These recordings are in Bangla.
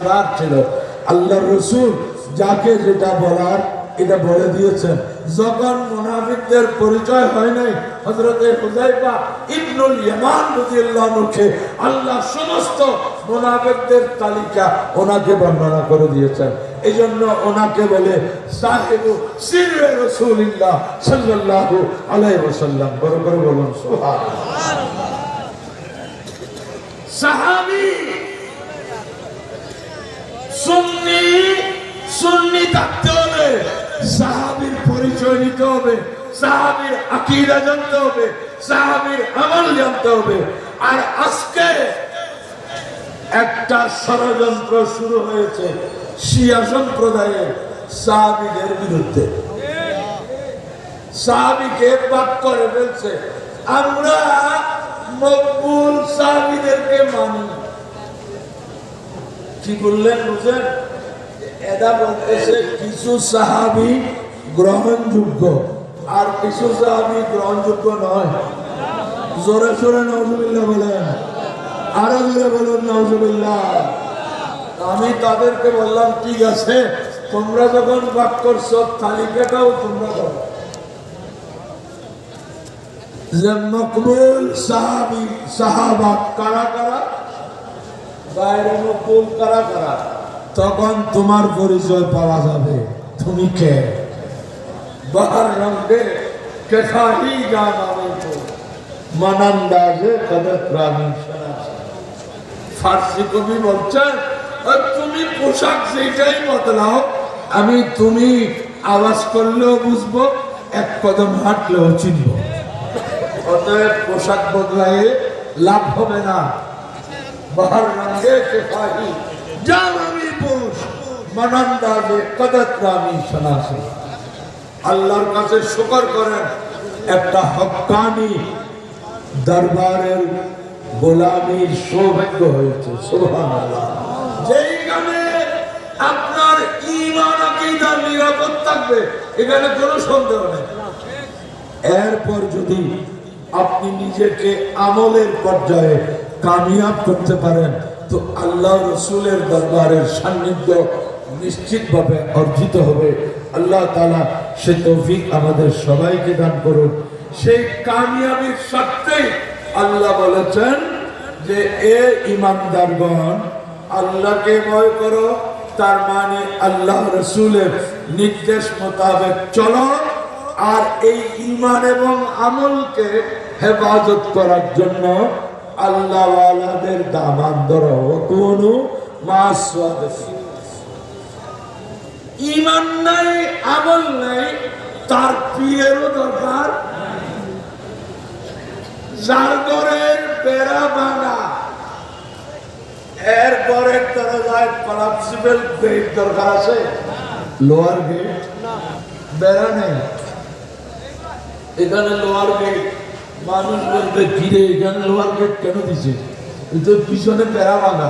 আসরার ছিল। আল্লাহর রাসূল যাকে যেটা বলার এটা বলে দিয়েছেন। যখন মুনাফিকদের পরিচয় হয় নাই, হযরতে হুযায়ফা ইবনুল ইয়ামান রাদিয়াল্লাহু আনহুকে আল্লাহ সমস্ত মুনাফিকদের তালিকা ওনাকে বর্ণনা করে দিয়েছেন। এইজন্য ওনাকে বলে সাহেবু সিররে রাসূলুল্লাহ সাল্লাল্লাহু আলাইহি ওয়াসাল্লাম। বড় করে বলুন সুবহানাল্লাহ। সাহাবী সুন্নি থাকতে হলে সাহাবীর পরিচয় নিতে হবে, সাহাবীর আকীদা জানতে হবে, সাহাবীর আমল জানতে হবে। আর আজকে একটা ষড়যন্ত্র শুরু হয়েছে শিয়া সম্প্রদায়ের সাহাবীদের বিরুদ্ধে। সাহাবীকে বাদ করে ফেলছে। আমরা মকবুল সাহাবীদেরকে মানি। কি বললেন বুঝেন? এরা বলতেছে কিছু সাহাবী গ্রহণযোগ্য আর কিছু সাহাবী গ্রহণযোগ্য নয়। জোরে জোরে নাউজুবিল্লাহ বলেন, আরো জোরে বলুন নাউজুবিল্লাহ। আমি তাদেরকে বললাম ঠিক আছে, তোমরা যখন বাদ করছো তালিকাটাও তোমরা করো যে মকবুল সাহাবী সাহাবা কারা কারা, বাইরে মকবুল কারা কারা, তখন তোমার পরিচয় পাওয়া যাবে তুমি কে। বাহার রঙে কেখাহি জানাবে তো মানান্দাজে কদর প্রাণী। ফার্সি কবি বলছেন তুমি পোশাক সেইটাই বদলাও, আমি তুমি আওয়াজ করলেও বুঝবো, এক কদম হাঁটলেও চিনবো। অতএব পোশাক বদলায় লাভ হবে না। বাহার রঙে কেখাহি জানাবি পোষ মানান্দাজে কদর প্রাণী শনাসে। আল্লাহর কাছে শুকর করেন, একটা হক্কানি দরবারের গোলামীর সৌভাগ্য হয়েছে। সুবহানাল্লাহ। যেইখানে আপনার ঈমান আকীদা নিরাপদ থাকবে, এখানে কোনো সন্দেহ নেই। এরপর যদি আপনি নিজেকে আমলের পর্যায়ে কামিয়াব করতে পারেন তো আল্লাহ রসুলের দরবারের সান্নিধ্য নিশ্চিতভাবে অর্জিত হবে। আল্লাহ তাআলা সে তৌফিক আমাদের সবাইকে দান করুন। সেই কামিয়াবির শর্তেই আল্লাহ বলেছেন যে এ ঈমানদারগণ আল্লাহকে ভয় করো, তার মানে আল্লাহ রসুলের নির্দেশ মোতাবেক চলো, আর এই ঈমান এবং আমলকে হেফাজত করার জন্য আল্লাহ ওয়ালাদের দামান ধরো। কোনো মাসওয়াদিন ঈমান নাই, আমল নাই, তার পীরেরও দরকার। যার ঘরের বেড়া ভাঙা, এর ঘরের দরজায় কলাপসিবল গেট দরকার আছে? লোয়ার গেট, বেড়া নেই, এখানে লোয়ার গেট। মানুষ বলবে ঘিরে এখানে লোয়ার গেট কেন দিছে? পিছনে বেড়া ভাঙা,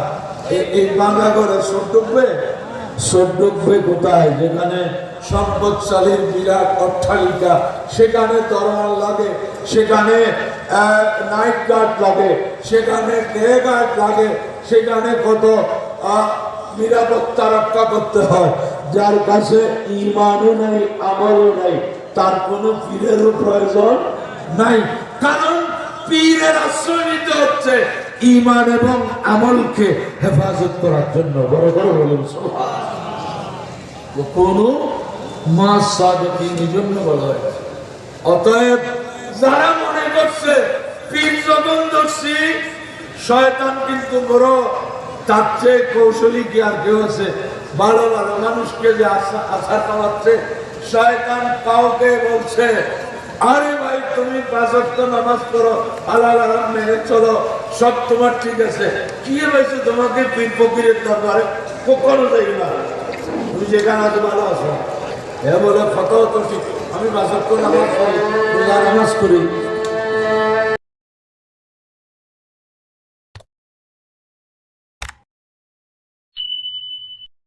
এই ভাঙা ঘরে সব ঢুকবে কোথায়? যেখানে সম্পদশালীর বিরাট অট্টালিকা, সেখানে তরোয়াল লাগে, সেখানে নাইট গার্ড লাগে, সেখানে ডে গার্ড লাগে, সেখানে কত নিরাপত্তা রক্ষা করতে হয়। যার কাছে ঈমানও নাই, আমলও নাই, তার কোনো পীরেরও প্রয়োজন নাই। কারণ পীরের আশ্রয় নিতে হচ্ছে ঈমান এবং আমলকে হেফাজত করার জন্য। বড় বড় বলুন সুবহানাল্লাহ। কোনো মাস সাদিকিন জন্য বলা হয়েছে। অতএব যারা মনে করছে পীর যখন ধরছি শয়তান কিন্তু বড়, তার চেয়ে কৌশলী কি আর কেউ আছে? ভালো ভালো মানুষকে যে আশা পাওয়াচ্ছে, শয়তান কাউকে বলছে আরে ভাই তুমি 5 ওয়াক্ত নামাজ পড়ো, হালাল হারাম মেনে চলো, সব তোমার ঠিক আছে। কি হয়েছে তোমাকে পীর ফকিরের দরবারে কখনো যাইবে না, তুমি যেখানে আছো ভালো আছো। এ বলে ফটো তো ঠিক, আমি 5 ওয়াক্ত নামাজ পড়ি, রোজা নামাজ করি,